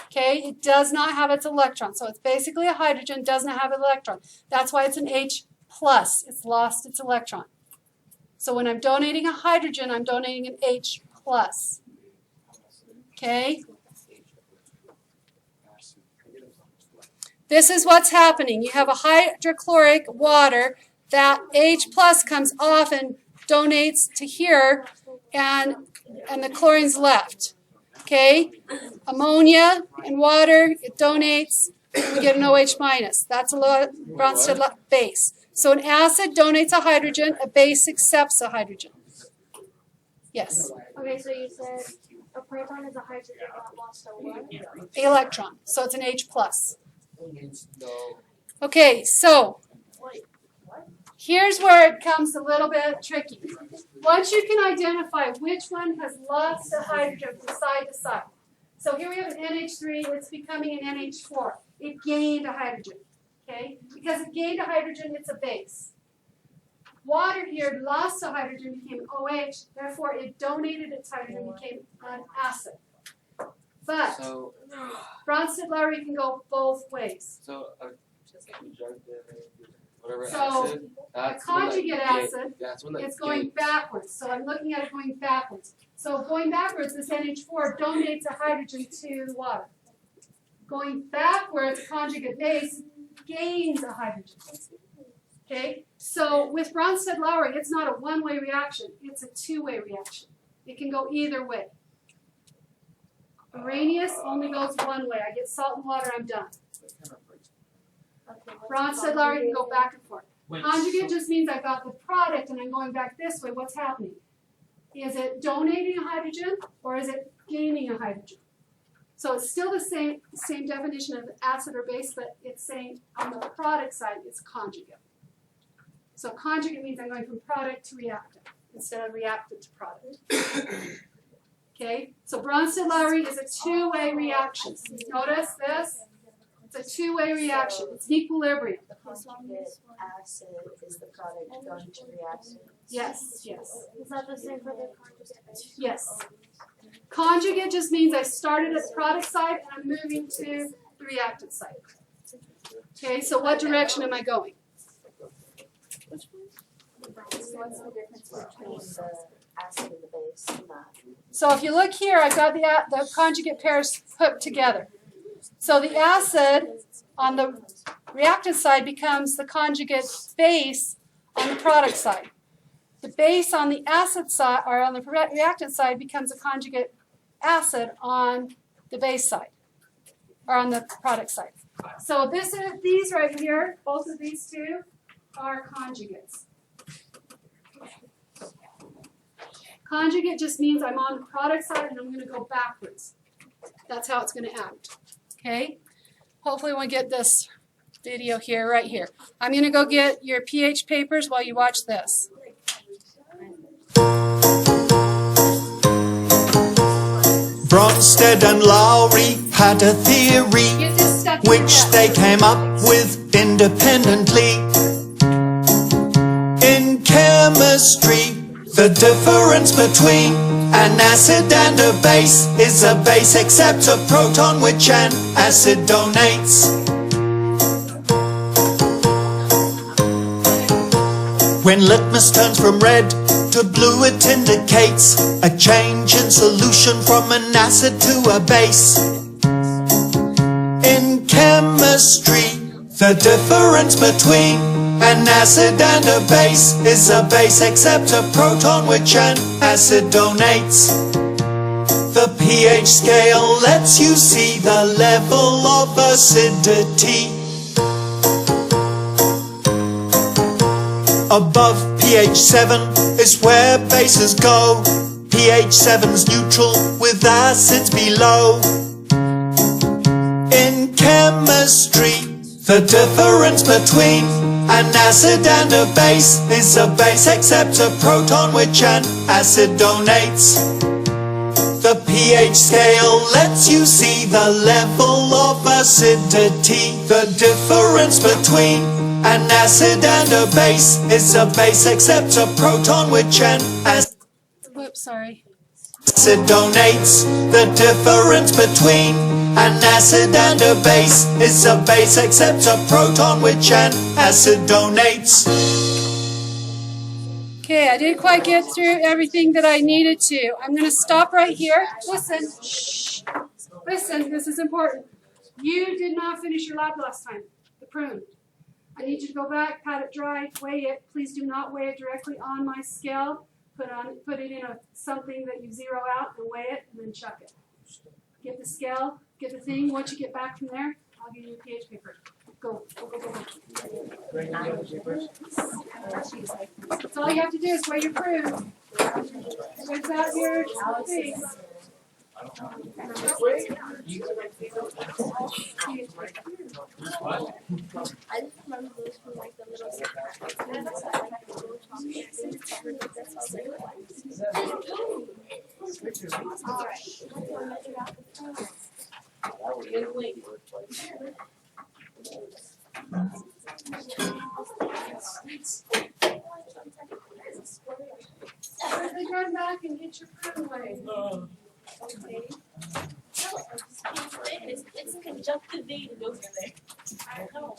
Okay, it does not have its electron. So it's basically a hydrogen, doesn't have an electron. That's why it's an H+. It's lost its electron. So when I'm donating a hydrogen, I'm donating an H+. Okay? This is what's happening. You have a hydrochloric water, that H+ comes off and donates to here, and the chlorine's left. Okay? Ammonia and water, it donates, and we get an OH-. That's a Bronsted base. So an acid donates a hydrogen, a base accepts a hydrogen. Yes? Okay, so you said a proton is a hydrogen that lost a what? Electron. So it's an H+. Okay, so here's where it comes a little bit tricky. Once you can identify which one has lost a hydrogen from side to side. So here we have an NH3, it's becoming an NH4. It gained a hydrogen, okay? Because it gained a hydrogen, it's a base. Water here lost a hydrogen, became OH, therefore it donated its hydrogen, became an acid. But So, Bronsted-Lowry can go both ways. whatever So, acid, A that's conjugate acid, that's when it's going backwards. So I'm looking at it going backwards. So going backwards, this NH4 donates a hydrogen to the water. Going backwards, conjugate base gains a hydrogen. Okay? So with Bronsted-Lowry, it's not a one-way reaction. It's a two-way reaction. It can go either way. Arrhenius only goes one way. I get salt and water, I'm done. Bronsted-Lowry can go back and forth. Conjugate just means I've got the product and I'm going back this way. What's happening? Is it donating a hydrogen or is it gaining a hydrogen? So it's still the same definition of acid or base, but it's saying on the product side it's conjugate. So conjugate means I'm going from product to reactant instead of reactant to product. Okay, so Bronsted-Lowry is a two-way reaction. Notice this? It's a two-way reaction. It's an equilibrium. The conjugate acid is the product going to reaction. Yes, yes, Is that the same for the conjugate? yes. Conjugate just means I started at the product side and I'm moving to the reactant side. Okay, so what direction am I going? What's the difference between the acid and the base in that? So if you look here, I've got the conjugate pairs put together. So the acid on the reactant side becomes the conjugate base on the product side. The base on the acid side, or on the reactant side, becomes a conjugate acid on the base side, or on the product side. So these right here, both of these two, are conjugates. Conjugate just means I'm on the product side and I'm going to go backwards. That's how it's going to act. Okay? Hopefully we'll get this video here, right here. I'm going to go get your pH papers while you watch this. Bronsted and Lowry had a theory Get this stuck in your which head. they came up with independently. In chemistry, the difference between an acid and a base is a base accepts a proton which an acid donates. When litmus turns from red to blue, it indicates a change in solution from an acid to a base. In chemistry, the difference between an acid and a base is a base accepts a proton which an acid donates. The pH scale lets you see the level of acidity. Above pH 7 is where bases go. pH 7's neutral with acids below. In chemistry. The difference between an acid and a base is a base accepts a proton which an acid donates. The pH scale lets you see the level of acidity. The difference between an acid and a base is a base accepts a proton which an Whoops, sorry. acid donates. The difference between an acid and a base is a base accepts a proton which an acid donates. Okay, I didn't quite get through everything that I needed to. I'm going to stop right here. Listen. Shh. Listen, this is important. You did not finish your lab last time, the prune. I need you to go back, pat it dry, weigh it. Please do not weigh it directly on my scale. Put it in something that you zero out and weigh it, and then chuck it. Get the scale, get the thing. Once you get back from there, I'll give you a pH paper. Go, go, go, go, go. That's all you have to do is weigh your prune. What's out your thing? I just remember those from like the little Run back and get your prune weighed. Okay. It's conjunctivated over there. I know.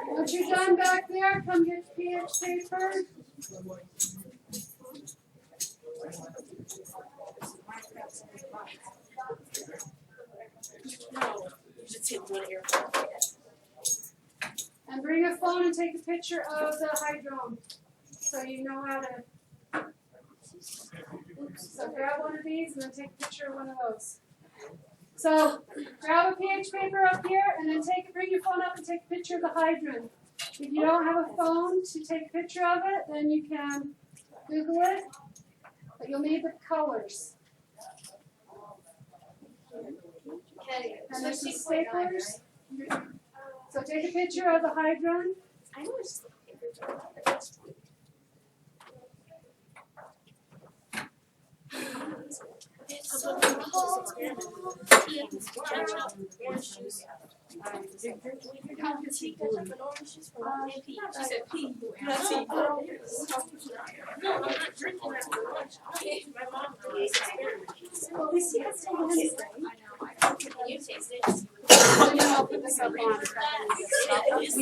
Once you're done back there, come get the pH paper. And bring a phone and take a picture of the hydrome so you know how to. So grab one of these and then take a picture of one of those. So grab a pH paper up here and then bring your phone up and take a picture of the hydrant. If you don't have a phone to take a picture of it, then you can Google it, but you'll need the colors. And there's some staplers. So take a picture of the hydrant. I know it's orange juice. She said pee. No, I'm not drinking that for lunch. My mom did this experiment. Well, we see that's on Wednesday. You taste it. I'll put this up on. It's